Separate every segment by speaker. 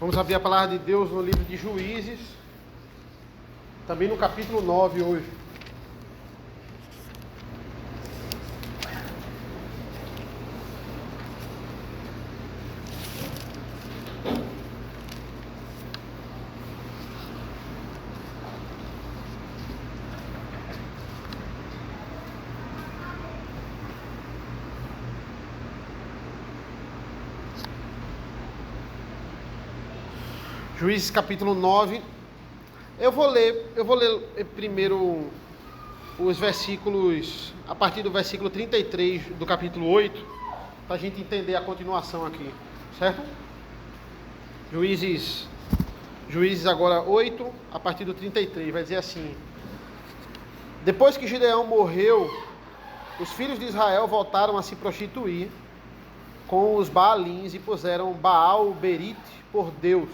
Speaker 1: Vamos abrir a palavra de Deus no livro de Juízes, também no capítulo 9 hoje. Juízes capítulo 9. Eu vou ler primeiro os versículos, a partir do versículo 33 do capítulo 8, para a gente entender a continuação aqui, certo? Juízes agora 8, a partir do 33, vai dizer assim: Depois que Gideão morreu, os filhos de Israel voltaram a se prostituir com os Baalins e puseram Baal-Berite por Deus.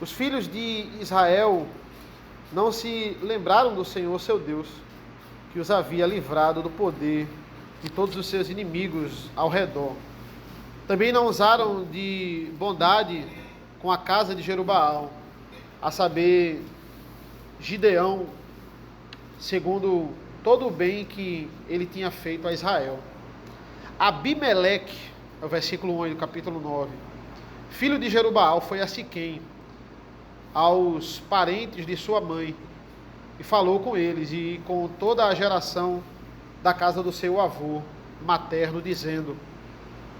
Speaker 1: Os filhos de Israel não se lembraram do Senhor seu Deus, que os havia livrado do poder de todos os seus inimigos ao redor. Também não usaram de bondade com a casa de Jerubaal, a saber, Gideão, segundo todo o bem que ele tinha feito a Israel. Abimeleque, é o versículo 1 do capítulo 9, filho de Jerubaal, foi a Siquém, aos parentes de sua mãe, e falou com eles e com toda a geração da casa do seu avô materno, dizendo: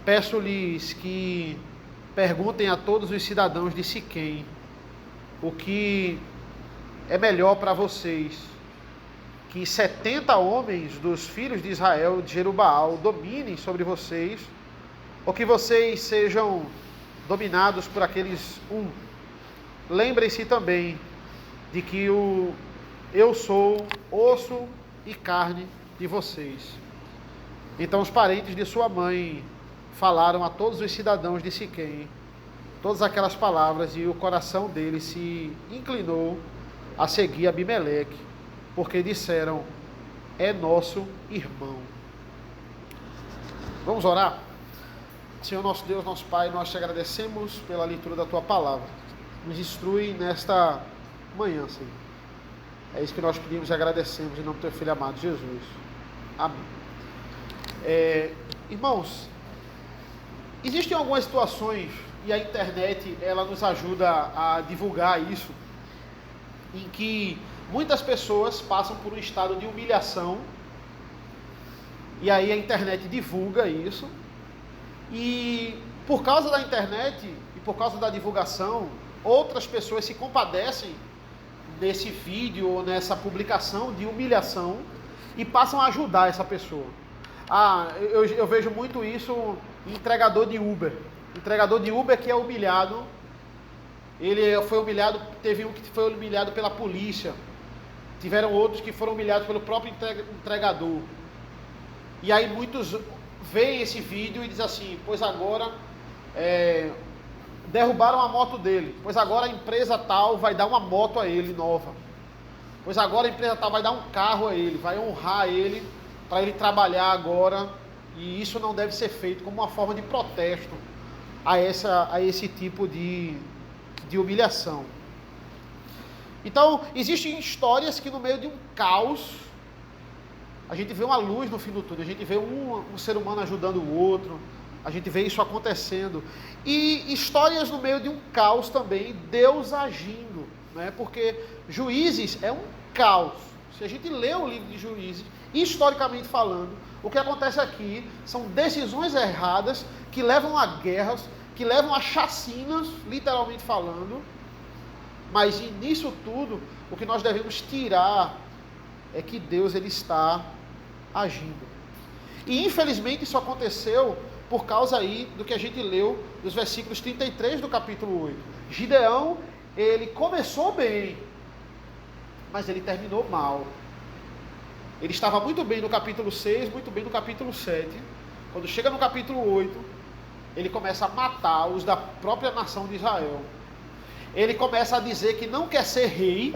Speaker 1: Peço-lhes que perguntem a todos os cidadãos de Siquém o que é melhor para vocês, que 70 homens dos filhos de Israel de Jerubaal dominem sobre vocês, ou que vocês sejam dominados por aqueles Lembrem-se também de que eu sou osso e carne de vocês. Então os parentes de sua mãe falaram a todos os cidadãos de Siquém todas aquelas palavras, e o coração deles se inclinou a seguir Abimeleque, porque disseram: é nosso irmão. Vamos orar? Senhor nosso Deus, nosso Pai, nós te agradecemos pela leitura da tua palavra. Nos instrui nesta manhã, Senhor. É isso que nós pedimos e agradecemos em nome do teu Filho amado, Jesus. Amém. Irmãos, existem algumas situações, e a internet ela nos ajuda a divulgar isso, em que muitas pessoas passam por um estado de humilhação, e aí a internet divulga isso, e por causa da internet e por causa da divulgação, outras pessoas se compadecem desse vídeo ou nessa publicação de humilhação e passam a ajudar essa pessoa. Eu vejo muito isso em entregador de Uber. Entregador de Uber que é humilhado. Ele foi humilhado, teve um que foi humilhado pela polícia. Tiveram outros que foram humilhados pelo próprio entregador. E aí muitos veem esse vídeo e dizem assim: pois agora derrubaram a moto dele, pois agora a empresa tal vai dar uma moto a ele nova, pois agora a empresa tal vai dar um carro a ele, vai honrar ele para ele trabalhar agora, e isso não deve ser feito como uma forma de protesto a esse tipo de humilhação. Então, existem histórias que no meio de um caos, a gente vê uma luz no fim do túnel, a gente vê um ser humano ajudando o outro, a gente vê isso acontecendo. E histórias no meio de um caos também, Deus agindo, né? Porque Juízes é um caos. Se a gente lê o livro de Juízes, historicamente falando, o que acontece aqui são decisões erradas que levam a guerras, que levam a chacinas, literalmente falando. Mas nisso tudo, o que nós devemos tirar é que Deus ele está agindo. E infelizmente isso aconteceu por causa aí do que a gente leu dos versículos 33 do capítulo 8. Gideão, ele começou bem, mas ele terminou mal. Ele estava muito bem no capítulo 6, muito bem no capítulo 7. Quando chega no capítulo 8, ele começa a matar os da própria nação de Israel. Ele começa a dizer que não quer ser rei,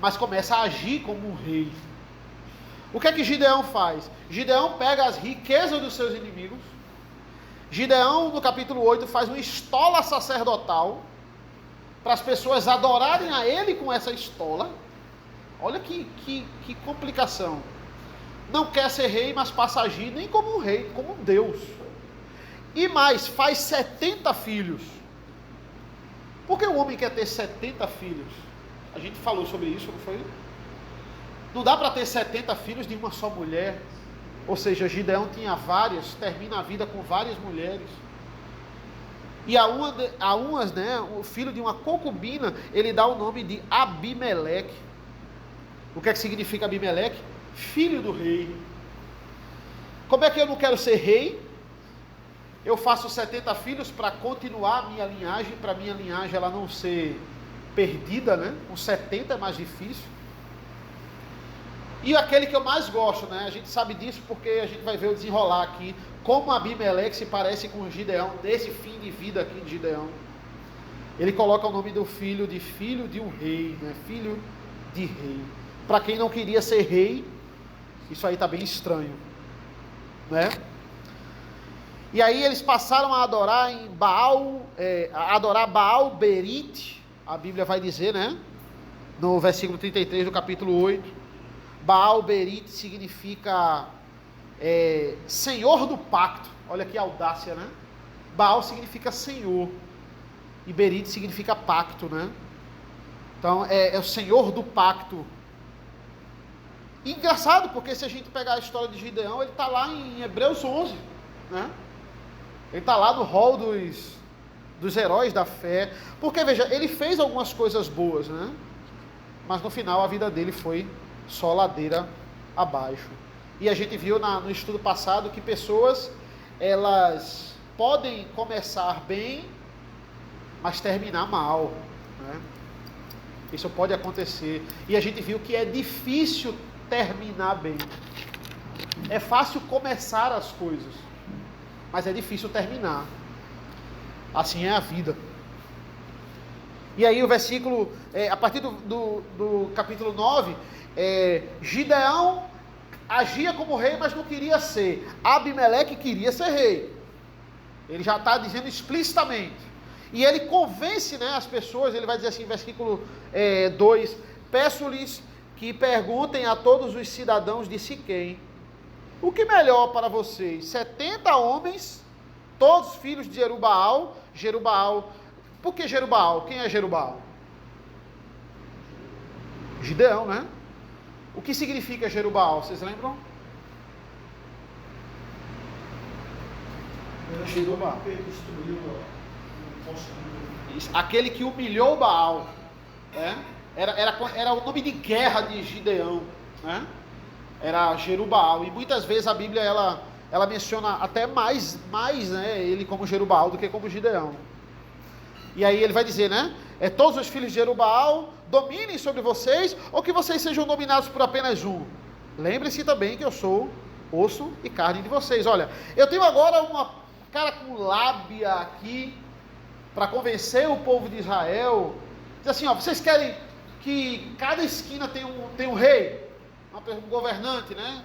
Speaker 1: mas começa a agir como um rei. O que é que Gideão faz? Gideão pega as riquezas dos seus inimigos. Gideão, no capítulo 8, faz uma estola sacerdotal. para as pessoas adorarem a ele com essa estola. Olha que complicação. Não quer ser rei, mas passa a agir nem como um rei, como um Deus. E mais, faz 70 filhos. Por que o homem quer ter 70 filhos? A gente falou sobre isso, não foi? Não dá para ter 70 filhos de uma só mulher. Ou seja, Gideão tinha várias, termina a vida com várias mulheres. E a umas, né, o filho de uma concubina, ele dá o nome de Abimeleque. O que é que significa Abimeleque? Filho do rei. Como é que eu não quero ser rei? Eu faço 70 filhos para continuar a minha linhagem, para a minha linhagem ela não ser perdida, né? Com 70 é mais difícil. E aquele que eu mais gosto, né? A gente sabe disso porque a gente vai ver o desenrolar aqui, como Abimeleque se parece com Gideão, nesse fim de vida aqui de Gideão. Ele coloca o nome do filho de um rei, né? Filho de rei. Para quem não queria ser rei, isso aí está bem estranho, né? E aí eles passaram a adorar em Baal, adorar Baal Berite, a Bíblia vai dizer, né? No versículo 33 do capítulo 8. Baal Berite significa Senhor do pacto. Olha que audácia, né? Baal significa Senhor. E Berite significa pacto, né? Então é o Senhor do pacto. E engraçado, porque se a gente pegar a história de Gideão, ele está lá em Hebreus 11, né? Ele está lá no rol dos heróis da fé. Porque, veja, ele fez algumas coisas boas, né? Mas no final a vida dele foi só ladeira abaixo. E a gente viu no estudo passado que pessoas, elas podem começar bem, mas terminar mal, né? Isso pode acontecer. E a gente viu que é difícil terminar bem. É fácil começar as coisas, mas é difícil terminar. Assim é a vida. E aí o versículo, a partir do capítulo 9, Gideão agia como rei, mas não queria ser. Abimeleque queria ser rei. Ele já está dizendo explicitamente. E ele convence, né, as pessoas, ele vai dizer assim, versículo 2, peço-lhes que perguntem a todos os cidadãos de Siquém, o que melhor para vocês? 70 homens, todos filhos de Jerubaal. Por que Jerubaal? Quem é Jerubaal? Gideão, né? O que significa Jerubaal? Vocês lembram? Jerubaal. Aquele que humilhou Baal, né? Era o nome de guerra de Gideão, né? Era Jerubaal. E muitas vezes a Bíblia ela menciona até mais, né, ele como Jerubaal do que como Gideão. E aí ele vai dizer, né? Todos os filhos de Jerubaal dominem sobre vocês, ou que vocês sejam dominados por apenas um. Lembre-se também que eu sou osso e carne de vocês. Olha, eu tenho agora uma cara com lábia aqui para convencer o povo de Israel. Diz assim, ó, vocês querem que cada esquina tenha um rei, um governante, né?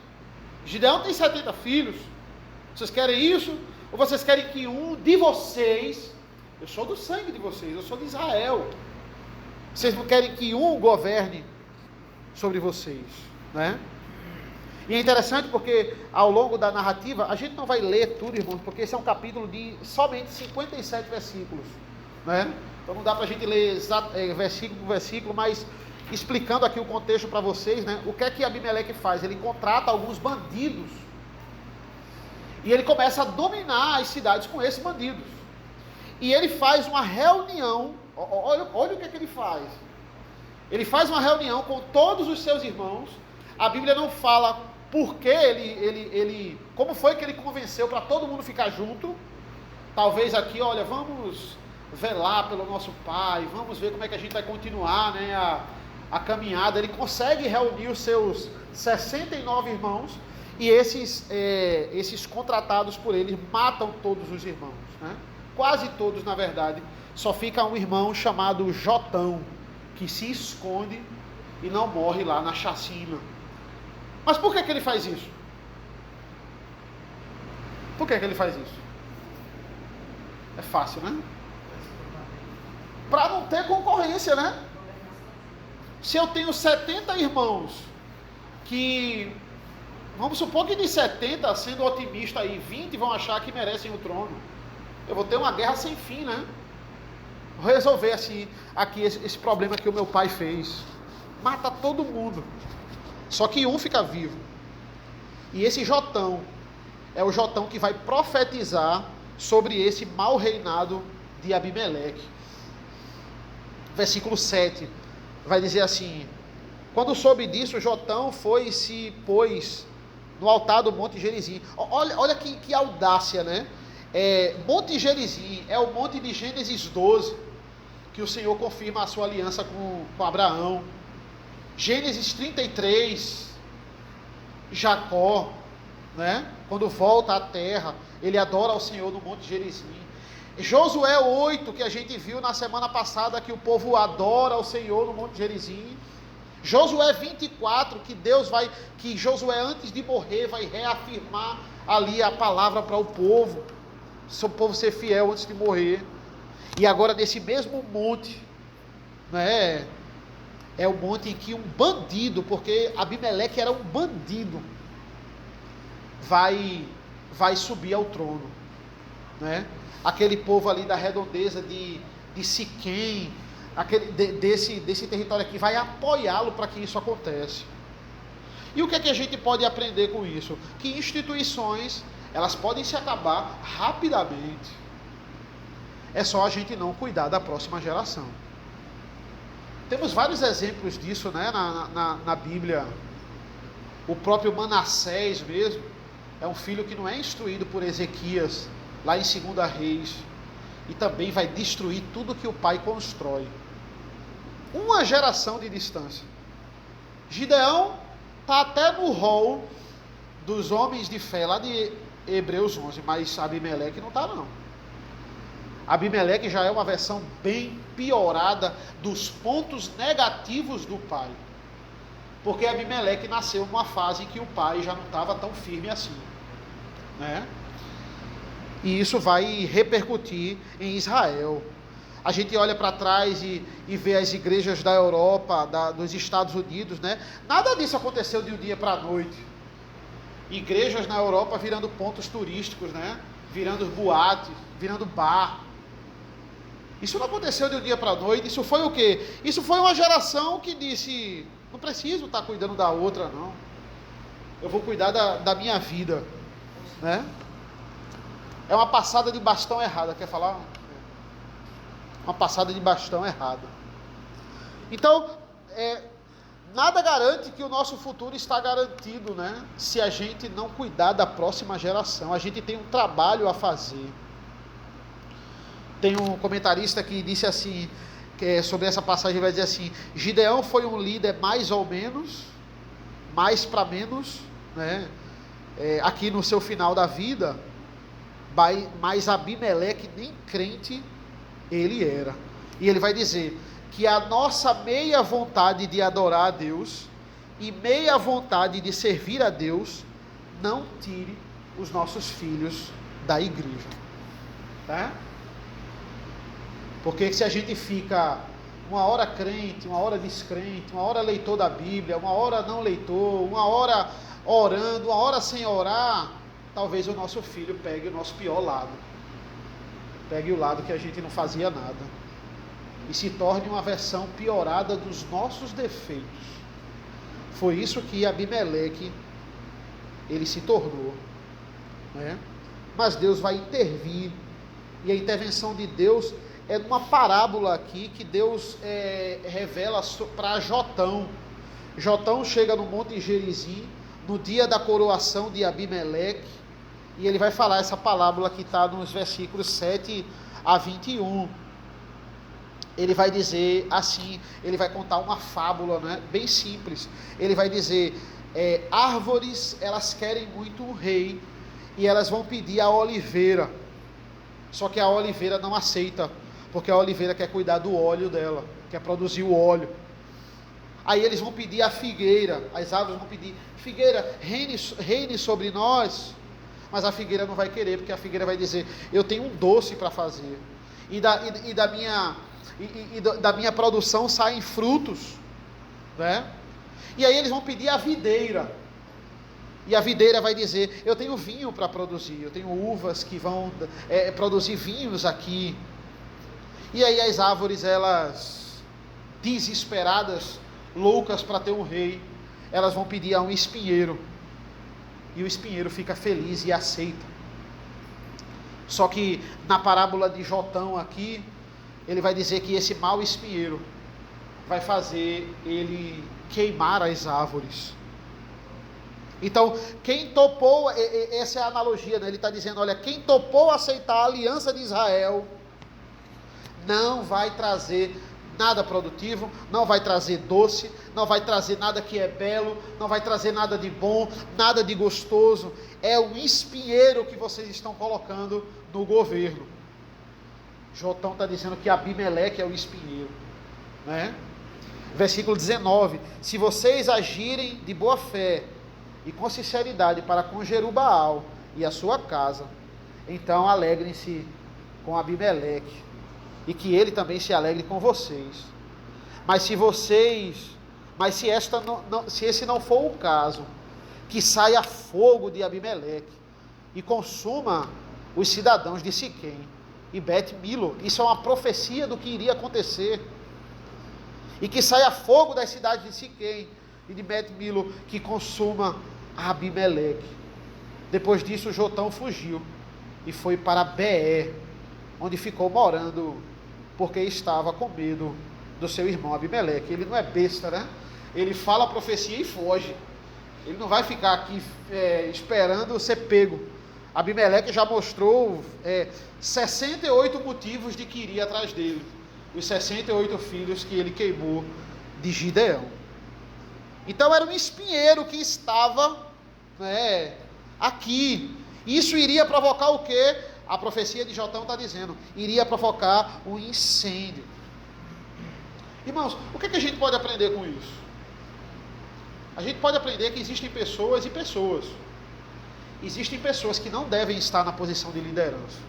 Speaker 1: Gideão tem 70 filhos. Vocês querem isso? Ou vocês querem que um de vocês, eu sou do sangue de vocês, eu sou de Israel, vocês não querem que um governe sobre vocês, né? E é interessante porque ao longo da narrativa, a gente não vai ler tudo, irmãos, porque esse é um capítulo de somente 57 versículos, né? Então não dá para a gente ler versículo por versículo, mas explicando aqui o contexto para vocês, né? O que é que Abimeleque faz? Ele contrata alguns bandidos e ele começa a dominar as cidades com esses bandidos. E ele faz uma reunião, olha o que é que ele faz. Ele faz uma reunião com todos os seus irmãos. A Bíblia não fala por que como foi que ele convenceu para todo mundo ficar junto. Talvez aqui, olha, vamos velar pelo nosso pai, vamos ver como é que a gente vai continuar, né, a caminhada. Ele consegue reunir os seus 69 irmãos, e esses contratados por ele matam todos os irmãos, né? Quase todos, na verdade. Só fica um irmão chamado Jotão, que se esconde e não morre lá na chacina. Mas por que ele faz isso? Por que ele faz isso? É fácil, né? para não ter concorrência, né? Se eu tenho 70 irmãos que, vamos supor que de 70, sendo otimista aí, 20 vão achar que merecem o trono, eu vou ter uma guerra sem fim, né? Vou resolver assim, aqui esse problema que o meu pai fez. Mata todo mundo. Só que um fica vivo. E esse Jotão é o Jotão que vai profetizar sobre esse mau reinado de Abimeleque. Versículo 7 vai dizer assim: quando soube disso, Jotão foi e se pôs no altar do Monte Gerizim. Olha que audácia, né? Monte Gerizim é o monte de Gênesis 12, que o Senhor confirma a sua aliança com Abraão. Gênesis 33, Jacó, né? Quando volta à terra, ele adora ao Senhor no Monte Gerizim. Josué 8, que a gente viu na semana passada, que o povo adora ao Senhor no Monte Gerizim. Josué 24, que Josué antes de morrer vai reafirmar ali a palavra para o povo, se o povo ser fiel antes de morrer. E agora nesse mesmo monte, né, é o monte em que um bandido, porque Abimeleque era um bandido, vai subir ao trono, né? Aquele povo ali da redondeza de Siquém, desse território aqui, vai apoiá-lo para que isso aconteça. E o que é que a gente pode aprender com isso? Que instituições, elas podem se acabar rapidamente. É só a gente não cuidar da próxima geração. Temos vários exemplos disso, né, na Bíblia. O próprio Manassés mesmo é um filho que não é instruído por Ezequias, lá em 2 Reis, e também vai destruir tudo que o pai constrói. Uma geração de distância. Gideão está até no rol dos homens de fé, lá de Hebreus 11, mas Abimeleque não está não. Abimeleque já é uma versão bem piorada dos pontos negativos do pai. Porque Abimeleque nasceu numa fase em que o pai já não estava tão firme assim, né? E isso vai repercutir em Israel. A gente olha para trás e vê as igrejas da Europa, dos Estados Unidos, né? Nada disso aconteceu de um dia para a noite. Igrejas na Europa virando pontos turísticos, né? Virando boates, virando bar. Isso não aconteceu de um dia para a noite. Isso foi o quê? Isso foi uma geração que disse: não preciso estar cuidando da outra, não. Eu vou cuidar da minha vida, né? É uma passada de bastão errada. Quer falar? Uma passada de bastão errada. Então, nada garante que o nosso futuro está garantido, né? Se a gente não cuidar da próxima geração. A gente tem um trabalho a fazer. Tem um comentarista que disse assim, sobre essa passagem, vai dizer assim: Gideão foi um líder mais ou menos, mais para menos, né? Aqui no seu final da vida, mas Abimeleque nem crente ele era. E ele vai dizer que a nossa meia vontade de adorar a Deus e meia vontade de servir a Deus não tire os nossos filhos da igreja, tá? Porque se a gente fica uma hora crente, uma hora descrente, uma hora leitor da Bíblia, uma hora não leitor, uma hora orando, uma hora sem orar, talvez o nosso filho pegue o nosso pior lado. Pegue o lado que a gente não fazia nada. E se torne uma versão piorada dos nossos defeitos. Foi isso que Abimeleque, ele se tornou, né? Mas Deus vai intervir. E a intervenção de Deus é numa parábola aqui que Deus revela para Jotão. Jotão chega no Monte Gerizim no dia da coroação de Abimeleque, e ele vai falar essa parábola que está nos versículos 7 a 21. Ele vai dizer assim, ele vai contar uma fábula, né, bem simples. Ele vai dizer: árvores, elas querem muito o rei, e elas vão pedir a oliveira, só que a oliveira não aceita, porque a oliveira quer cuidar do óleo dela, quer produzir o óleo. Aí eles vão pedir a figueira, as árvores vão pedir: figueira, reine sobre nós. Mas a figueira não vai querer, porque a figueira vai dizer: eu tenho um doce para fazer, e da da minha produção saem frutos, né? E aí eles vão pedir a videira. E a videira vai dizer: eu tenho vinho para produzir, eu tenho uvas que vão produzir vinhos aqui. E aí as árvores, elas, desesperadas, loucas para ter um rei, elas vão pedir a um espinheiro. E o espinheiro fica feliz e aceita. Só que na parábola de Jotão aqui, ele vai dizer que esse mau espinheiro vai fazer ele queimar as árvores. Então, quem topou, essa é a analogia, né? Ele está dizendo: olha, quem topou aceitar a aliança de Israel, não vai trazer nada produtivo, não vai trazer doce, não vai trazer nada que é belo, não vai trazer nada de bom, nada de gostoso. É o espinheiro que vocês estão colocando no governo. Jotão está dizendo que Abimeleque é o espinheiro, né? Versículo 19: se vocês agirem de boa fé e com sinceridade para com Jerubaal e a sua casa, então alegrem-se com Abimeleque, e que ele também se alegre com vocês. Mas se esse não for o caso, que saia fogo de Abimeleque e consuma os cidadãos de Siquém e Bet-Milo. Isso é uma profecia do que iria acontecer. E que saia fogo das cidades de Siquém e de Bet-Milo, que consuma Abimeleque. Depois disso, Jotão fugiu e foi para Beé, onde ficou morando, porque estava com medo do seu irmão Abimeleque. Ele não é besta, né? Ele fala a profecia e foge. Ele não vai ficar aqui esperando ser pego. Abimeleque já mostrou 68 motivos de que iria atrás dele. Os 68 filhos que ele queimou de Gideão. Então era um espinheiro que estava aqui. Isso iria provocar o quê? A profecia de Jotão está dizendo: iria provocar um incêndio. Irmãos, o que a gente pode aprender com isso? A gente pode aprender que existem pessoas e pessoas. Existem pessoas que não devem estar na posição de liderança.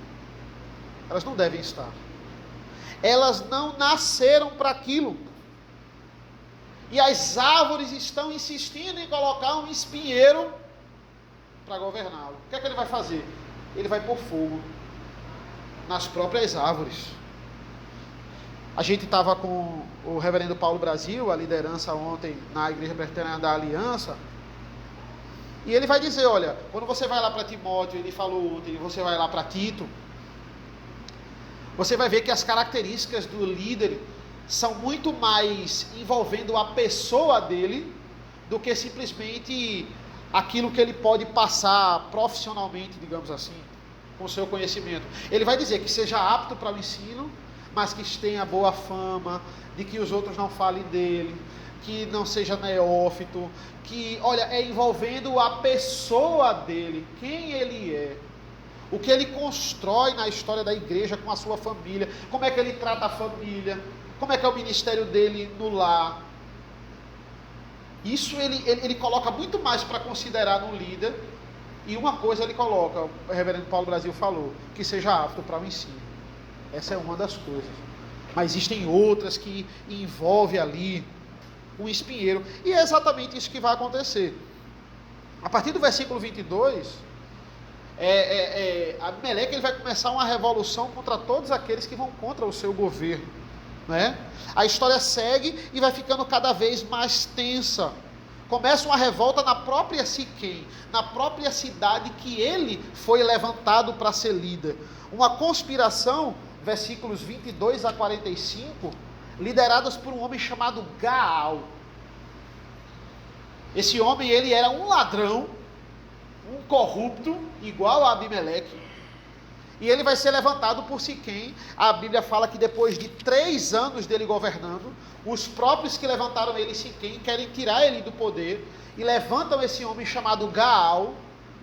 Speaker 1: Elas não devem estar. Elas não nasceram para aquilo. E as árvores estão insistindo em colocar um espinheiro para governá-lo. O que é que ele vai fazer? Ele vai pôr fogo nas próprias árvores. A gente estava com o reverendo Paulo Brasil, a liderança ontem na Igreja Presbiteriana da Aliança, e ele vai dizer: olha, quando você vai lá para Timóteo, ele falou ontem, você vai lá para Tito, você vai ver que as características do líder são muito mais envolvendo a pessoa dele do que simplesmente aquilo que ele pode passar profissionalmente, digamos assim, com o seu conhecimento. Ele vai dizer que seja apto para o ensino, mas que tenha boa fama, de que os outros não falem dele, que não seja neófito, que, olha, é envolvendo a pessoa dele, quem ele é, o que ele constrói na história da igreja com a sua família, como é que ele trata a família, como é que é o ministério dele no lar. Isso ele coloca muito mais para considerar no líder. E uma coisa ele coloca, o reverendo Paulo Brasil falou, que seja apto para o ensino. Essa é uma das coisas. Mas existem outras que envolvem ali um espinheiro. E é exatamente isso que vai acontecer. A partir do versículo 22, Abimeleque ele vai começar uma revolução contra todos aqueles que vão contra o seu governo, né? A história segue e vai ficando cada vez mais tensa. Começa uma revolta na própria Siquém, na própria cidade que ele foi levantado para ser líder. Uma conspiração, versículos 22 a 45, lideradas por um homem chamado Gaal. Esse homem, ele era um ladrão, um corrupto, igual a Abimeleque. E ele vai ser levantado por Siquém. A Bíblia fala que depois de 3 anos dele governando, os próprios que levantaram ele em Siquém querem tirar ele do poder e levantam esse homem chamado Gaal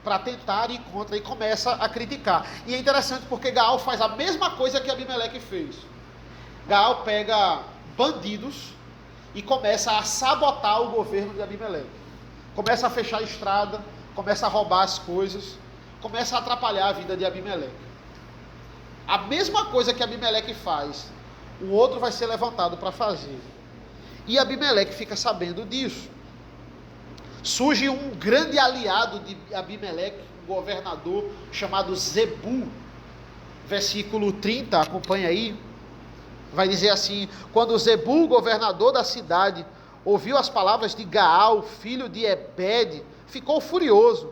Speaker 1: para tentar ir contra, e começa a criticar. E é interessante porque Gaal faz a mesma coisa que Abimeleque fez. Gaal pega bandidos e começa a sabotar o governo de Abimeleque. Começa a fechar a estrada, começa a roubar as coisas, começa a atrapalhar a vida de Abimeleque. A mesma coisa que Abimeleque faz, o outro vai ser levantado para fazer. E Abimeleque fica sabendo disso. Surge um grande aliado de Abimeleque, um governador chamado Zebu. Versículo 30, acompanha aí. Vai dizer assim: quando Zebu, governador da cidade, ouviu as palavras de Gaal, filho de Ebed, ficou furioso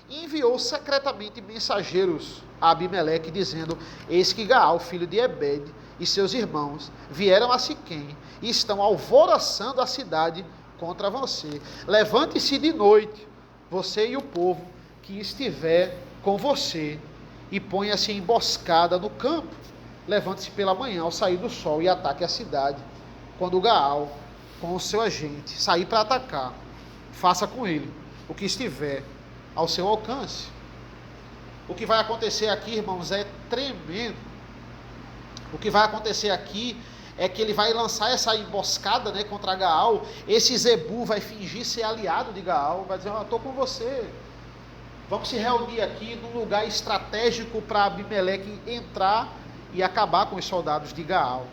Speaker 1: e enviou secretamente mensageiros a Abimeleque, dizendo: eis que Gaal, filho de Ebed, e seus irmãos vieram a Siquém e estão alvoroçando a cidade contra você. Levante-se de noite, você e o povo que estiver com você, e ponha-se emboscada no campo. Levante-se pela manhã ao sair do sol e ataque a cidade. Quando Gaal, com o seu agente, sair para atacar, faça com ele o que estiver ao seu alcance. O que vai acontecer aqui, irmãos, é tremendo. O que vai acontecer aqui é que ele vai lançar essa emboscada, né, contra Gaal. Esse Zebu vai fingir ser aliado de Gaal, vai dizer: eu estou com você, vamos se reunir aqui num lugar estratégico para Abimeleque entrar e acabar com os soldados de Gaal.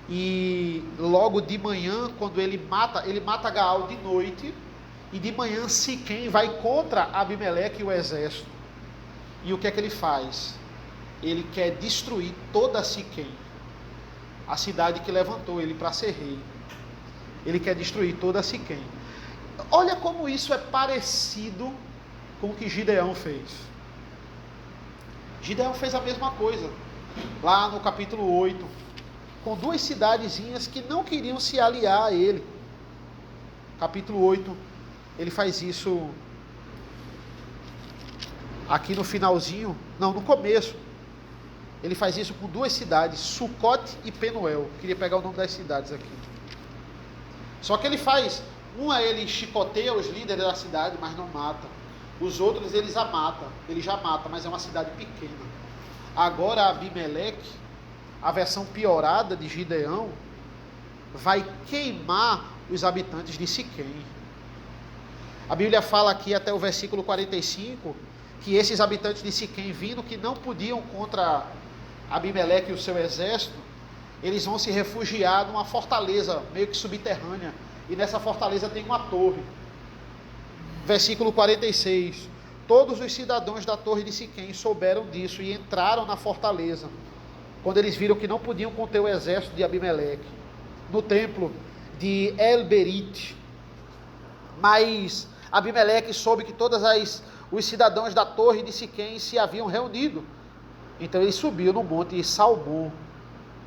Speaker 1: E logo de manhã, quando ele mata Gaal de noite, e de manhã Siquém vai contra Abimeleque e o exército. E o que é que ele faz? Ele quer destruir toda Siquém, a cidade que levantou ele para ser rei. Ele quer destruir toda Siquém. Olha como isso é parecido com o que Gideão fez. Gideão fez a mesma coisa, lá no capítulo 8, com duas cidadezinhas que não queriam se aliar a ele. Capítulo 8, ele faz isso aqui no finalzinho, não, no começo. Ele faz isso com duas cidades, Sucote e Penuel. Queria pegar o nome das cidades aqui. Só que ele faz, ele chicoteia os líderes da cidade, mas não mata. Os outros ele já mata, mas é uma cidade pequena. Agora Abimeleque, a versão piorada de Gideão, vai queimar os habitantes de Siquém. A Bíblia fala aqui até o versículo 45, que esses habitantes de Siquém, vindo que não podiam contra Abimeleque e o seu exército, eles vão se refugiar numa fortaleza meio que subterrânea, e nessa fortaleza tem uma torre. Versículo 46, todos os cidadãos da torre de Siquém souberam disso e entraram na fortaleza, quando eles viram que não podiam conter o exército de Abimeleque, no templo de El-Berite. Mas Abimeleque soube que todos os cidadãos da torre de Siquém se haviam reunido. Então ele subiu no monte Salbom,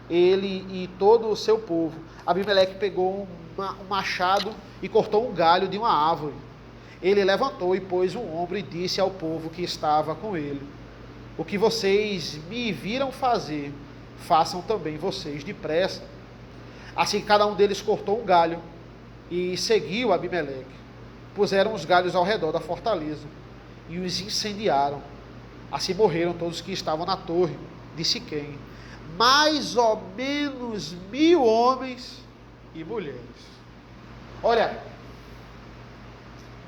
Speaker 1: ele e todo o seu povo. Abimeleque pegou um machado e cortou um galho de uma árvore. Ele levantou e pôs um ombro e disse ao povo que estava com ele: o que vocês me viram fazer, façam também vocês depressa. Assim cada um deles cortou um galho e seguiu Abimeleque. Puseram os galhos ao redor da fortaleza e os incendiaram. Assim morreram todos que estavam na torre de Siquém, mais ou menos 1000 homens e mulheres. Olha,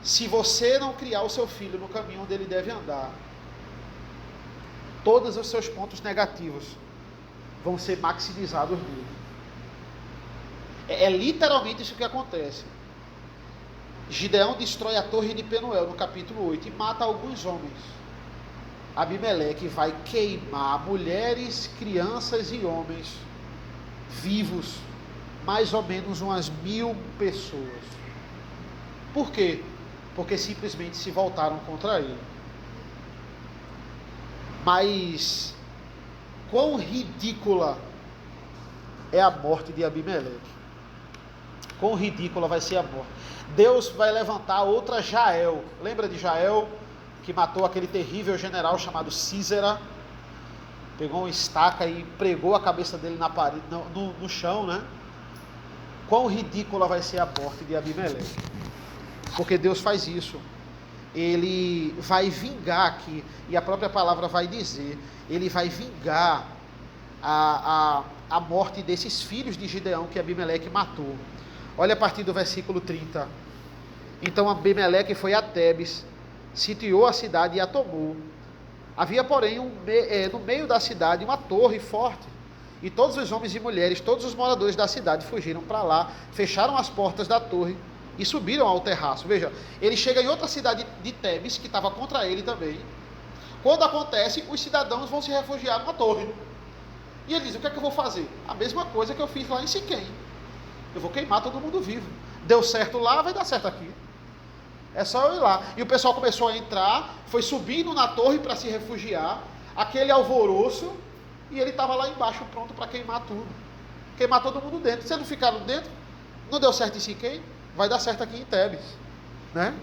Speaker 1: se você não criar o seu filho no caminho onde ele deve andar, todos os seus pontos negativos vão ser maximizados nele. É literalmente isso que acontece. Gideão destrói a torre de Penuel no capítulo 8 e mata alguns homens. Abimeleque vai queimar mulheres, crianças e homens vivos, mais ou menos umas 1000 pessoas. Por quê? Porque simplesmente se voltaram contra ele. Mas quão ridícula é a morte de Abimeleque. Quão ridícula vai ser a morte. Deus vai levantar outra Jael. Lembra de Jael, que matou aquele terrível general chamado Sísera? Pegou uma estaca e pregou a cabeça dele na parede, no chão, né? Quão ridícula vai ser a morte de Abimeleque. Porque Deus faz isso. Ele vai vingar aqui, e a própria palavra vai dizer, ele vai vingar a morte desses filhos de Gideão que Abimeleque matou. Olha a partir do versículo 30. Então Abimeleque foi a Tebes, sitiou a cidade e a tomou. Havia, porém, no meio da cidade uma torre forte, E todos os homens e mulheres, todos os moradores da cidade fugiram para lá, fecharam as portas da torre e subiram ao terraço. Veja, ele chega em outra cidade de Tebes, que estava contra ele também. Quando acontece, os cidadãos vão se refugiar numa torre. E ele diz, o que é que eu vou fazer? A mesma coisa que eu fiz lá em Siquém. Eu vou queimar todo mundo vivo. Deu certo lá, vai dar certo aqui. É só eu ir lá. E o pessoal começou a entrar, foi subindo na torre para se refugiar, aquele alvoroço, e ele estava lá embaixo pronto para queimar tudo. Queimar todo mundo dentro. Se não ficaram dentro, não deu certo em Siquém, vai dar certo aqui em Tebes. Né?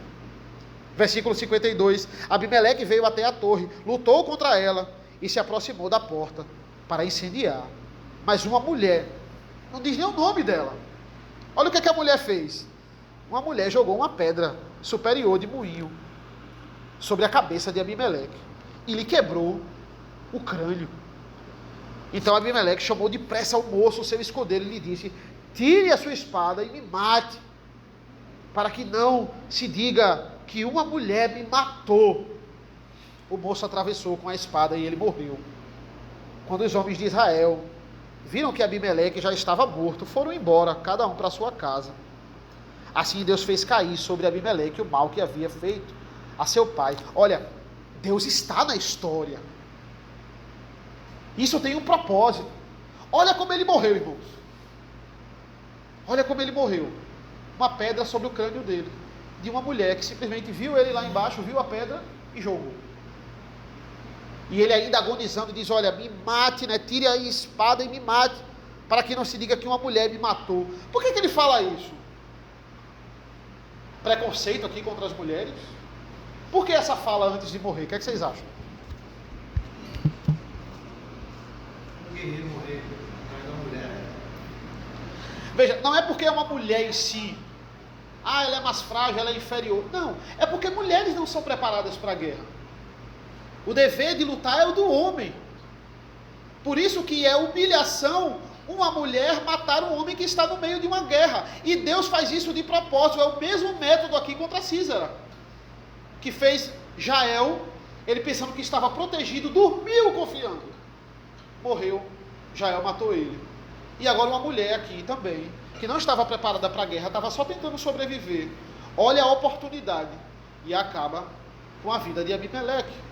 Speaker 1: Versículo 52. Abimeleque veio até a torre, lutou contra ela e se aproximou da porta para incendiar. Mas uma mulher, não diz nem o nome dela. Olha o que a mulher fez. Uma mulher jogou uma pedra superior de moinho sobre a cabeça de Abimeleque e lhe quebrou o crânio. Então Abimeleque chamou depressa o moço, seu escudeiro, e lhe disse, tire a sua espada e me mate, para que não se diga que uma mulher me matou. O moço atravessou com a espada e ele morreu. Quando os homens de Israel viram que Abimeleque já estava morto, foram embora, cada um para sua casa. Assim Deus fez cair sobre Abimeleque o mal que havia feito a seu pai. Olha, Deus está na história. Isso tem um propósito. Olha como ele morreu, irmãos. Olha como ele morreu. Uma pedra sobre o crânio dele. De uma mulher que simplesmente viu ele lá embaixo, viu a pedra e jogou. E ele ainda agonizando diz, olha, me mate, né? Tire a espada e me mate, para que não se diga que uma mulher me matou. Por que ele fala isso? Preconceito aqui contra as mulheres? Por que essa fala antes de morrer? O que é que vocês acham?
Speaker 2: Um guerreiro morrer atrás da mulher.
Speaker 1: Veja, não é porque é uma mulher em si, ela é mais frágil, ela é inferior. Não, é porque mulheres não são preparadas para a guerra. O dever de lutar é o do homem. Por isso que é humilhação uma mulher matar um homem que está no meio de uma guerra. E Deus faz isso de propósito. É o mesmo método aqui contra Císara, que fez Jael, ele pensando que estava protegido, dormiu confiando. Morreu, Jael matou ele. E agora uma mulher aqui também, que não estava preparada para a guerra, estava só tentando sobreviver. Olha a oportunidade e acaba com a vida de Abimeleque.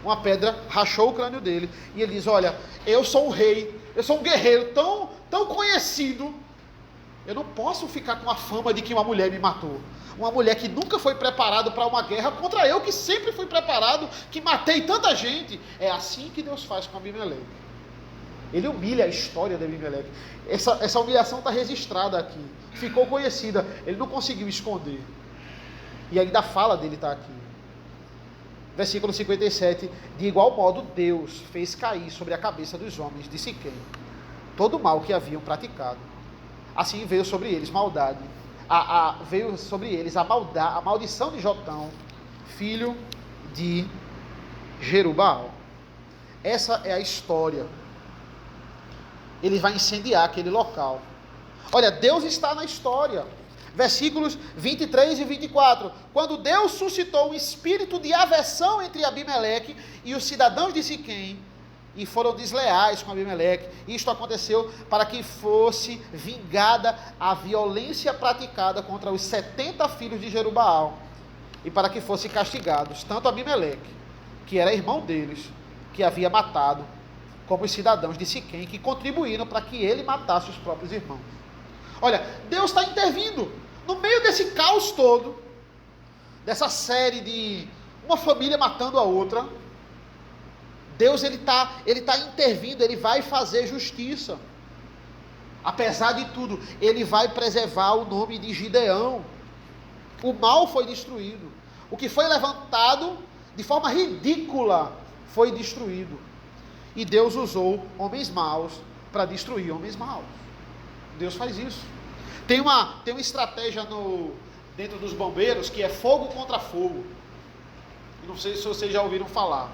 Speaker 1: Uma pedra rachou o crânio dele. E ele diz, olha, eu sou um rei, eu sou um guerreiro tão conhecido. Eu não posso ficar com a fama de que uma mulher me matou. Uma mulher que nunca foi preparada para uma guerra contra eu, que sempre fui preparado, que matei tanta gente. É assim que Deus faz com Abimeleque. Ele humilha a história de Abimeleque. Essa humilhação está registrada aqui. Ficou conhecida. Ele não conseguiu esconder. E ainda a fala dele está aqui. Versículo 57, de igual modo Deus fez cair sobre a cabeça dos homens de Siquém todo o mal que haviam praticado. Assim veio sobre eles maldade, veio sobre eles a maldição de Jotão, filho de Jerubaal. Essa é a história. Ele vai incendiar aquele local. Olha, Deus está na história. Versículos 23 e 24. Quando Deus suscitou um espírito de aversão entre Abimeleque e os cidadãos de Siquém, e foram desleais com Abimeleque, isto aconteceu para que fosse vingada a violência praticada contra os 70 filhos de Jerubaal, e para que fossem castigados tanto Abimeleque, que era irmão deles, que havia matado, como os cidadãos de Siquém, que contribuíram para que ele matasse os próprios irmãos. Olha, Deus está intervindo. No meio desse caos todo, dessa série de uma família matando a outra, Deus ele tá intervindo, ele vai fazer justiça. Apesar de tudo, ele vai preservar o nome de Gideão. O mal foi destruído. O que foi levantado de forma ridícula foi destruído. E Deus usou homens maus para destruir homens maus. Deus faz isso. Tem uma estratégia dentro dos bombeiros que é fogo contra fogo. Não sei se vocês já ouviram falar.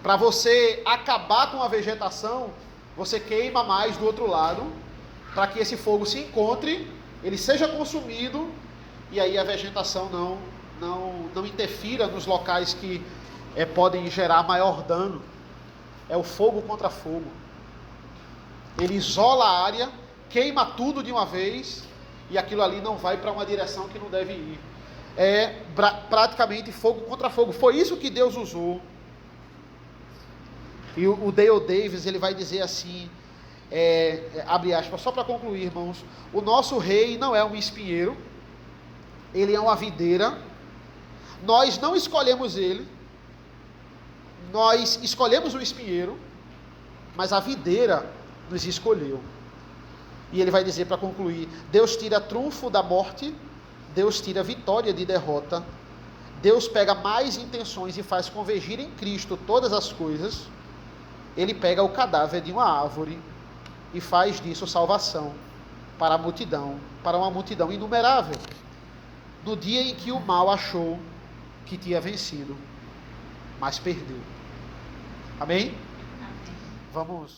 Speaker 1: Para você acabar com a vegetação, você queima mais do outro lado, para que esse fogo se encontre, ele seja consumido, e aí a vegetação não interfira nos locais que podem gerar maior dano. É o fogo contra fogo. Ele isola a área, queima tudo de uma vez, e aquilo ali não vai para uma direção que não deve ir. É praticamente fogo contra fogo. Foi isso que Deus usou. E o Dale Davis, ele vai dizer assim, abre aspas, só para concluir, irmãos, o nosso rei não é um espinheiro, ele é uma videira, nós não escolhemos ele, nós escolhemos o espinheiro, mas a videira nos escolheu. E ele vai dizer para concluir, Deus tira trunfo da morte, Deus tira vitória de derrota, Deus pega mais intenções e faz convergir em Cristo todas as coisas. Ele pega o cadáver de uma árvore e faz disso salvação para a multidão, para uma multidão inumerável. No dia em que o mal achou que tinha vencido, mas perdeu. Amém?
Speaker 3: Amém.
Speaker 1: Vamos.